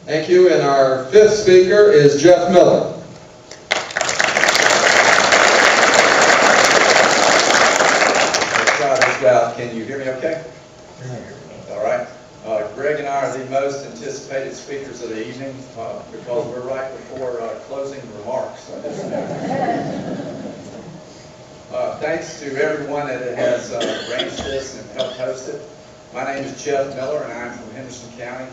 Thank you. And our fifth speaker is Jeff Miller. Let's try this out. Can you hear me okay? All right. Greg and I are the most anticipated speakers of the evening because we're right before closing remarks. Thanks to everyone that has arranged this and helped host it. My name is Jeff Miller, and I'm from Henderson County.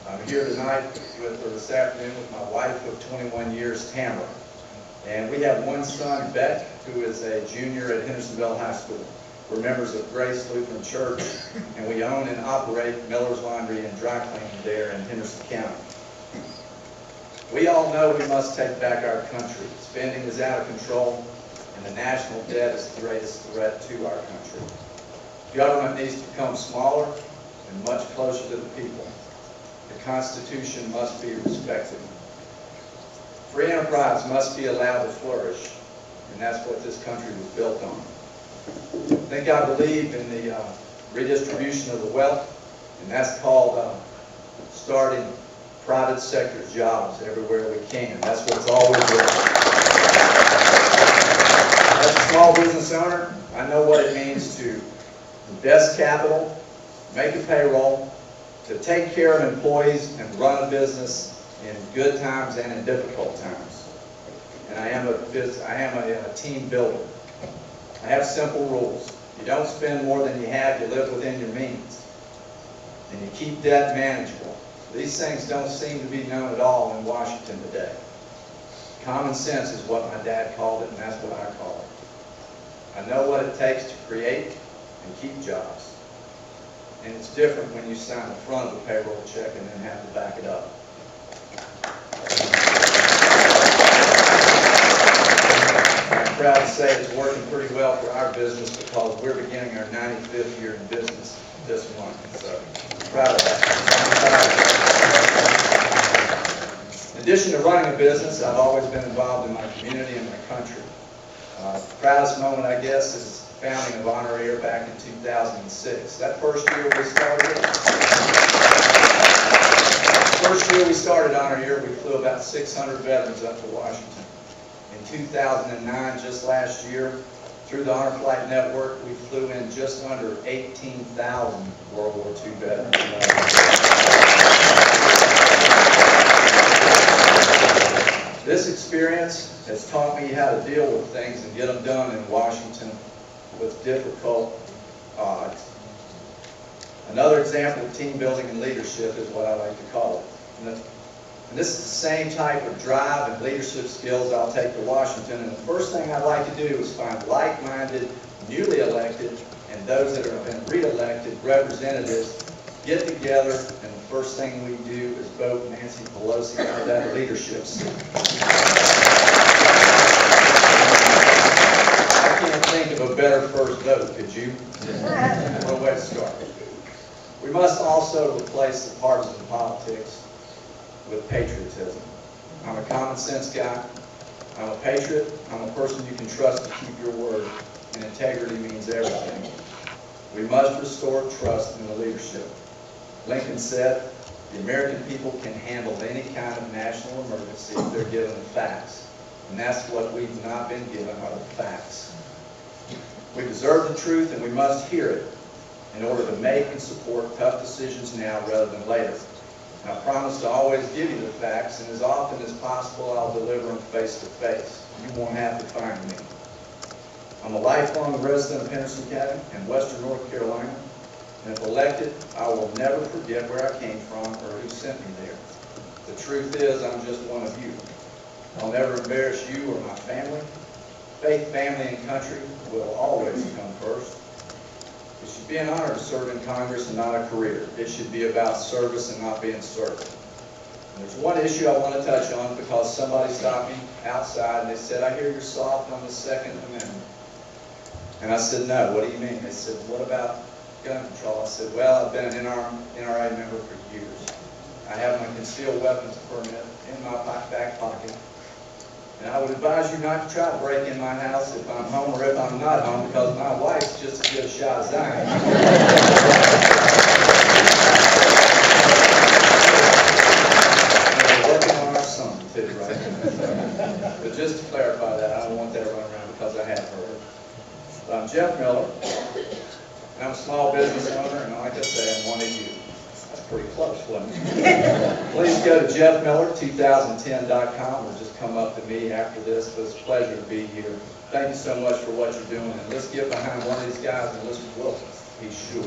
I'm here tonight this afternoon with my wife of 21 years, Tamara. And we have one son, Beck, who is a junior at Hendersonville High School. We're members of Grace Lutheran Church, and we own and operate Miller's Laundry and Dry Cleaning there in Henderson County. We all know we must take back our country. Spending is out of control, and the national debt is the greatest threat to our country. Government needs to become smaller and much closer to the people. The Constitution must be respected. Free enterprise must be allowed to flourish, and that's what this country was built on. I believe in the redistribution of the wealth, and that's called starting private sector jobs everywhere we can. That's what it's always been. As a small business owner, I know what it means to invest capital, make a payroll, to take care of employees and run a business in good times and in difficult times. And I am a team builder. I have simple rules. You don't spend more than you have, you live within your means. And you keep debt manageable. These things don't seem to be known at all in Washington today. Common sense is what my dad called it, and that's what I call it. I know what it takes to create and keep jobs. And it's different when you sign the front of the payroll check and then have to back it up. I'm proud to say it's working pretty well for our business because we're beginning our 95th year in business this month. So I'm proud of that. In addition to running a business, I've always been involved in my community and my country. The proudest moment, I guess, is the founding of Honor Air back in 2006. That first year we started Honor Air, we flew about 600 veterans up to Washington. In 2009, just last year, through the Honor Flight Network, we flew in just under 18,000 World War II veterans. This experience has taught me how to deal with things and get them done in Washington with difficult odds. Another example of team building and leadership is what I like to call it. And this is the same type of drive and leadership skills I'll take to Washington. And the first thing I'd like to do is find like-minded, newly elected, and those that have been re-elected representatives get together, and the first thing we do is vote Nancy Pelosi out of that leadership seat. I can't think of a better first vote, could you? What a way to start. We must also replace the partisan politics with patriotism. I'm a common sense guy. I'm a patriot. I'm a person you can trust to keep your word, and integrity means everything. We must restore trust in the leadership. Lincoln said, the American people can handle any kind of national emergency if they're given the facts. And that's what we've not been given, are the facts. We deserve the truth, and we must hear it in order to make and support tough decisions now rather than later. And I promise to always give you the facts, and as often as possible, I'll deliver them face to face. You won't have to find me. I'm a lifelong resident of Henderson County in western North Carolina, and if elected, I will never forget where I came from or who sent me there. The truth is, I'm just one of you. I'll never embarrass you or my family. Faith, family, and country will always come first. It should be an honor to serve in Congress and not a career. It should be about service and not being served. And there's one issue I want to touch on because somebody stopped me outside and they said, I hear you're soft on the Second Amendment. And I said, no, what do you mean? They said, what about gun control? I said, well, I've been an NRA member for years. I have my concealed weapons permit in my back pocket. And I would advise you not to try to break in my house if I'm home or if I'm not home, because my wife's just as good a shot as I am. Jeff Miller, and I'm a small business owner, and like I say, I'm one of you. That's pretty close, wasn't it? Please go to jeffmiller2010.com or just come up to me after this. It's a pleasure to be here. Thank you so much for what you're doing, and let's get behind one of these guys and let's whoop. He's sure.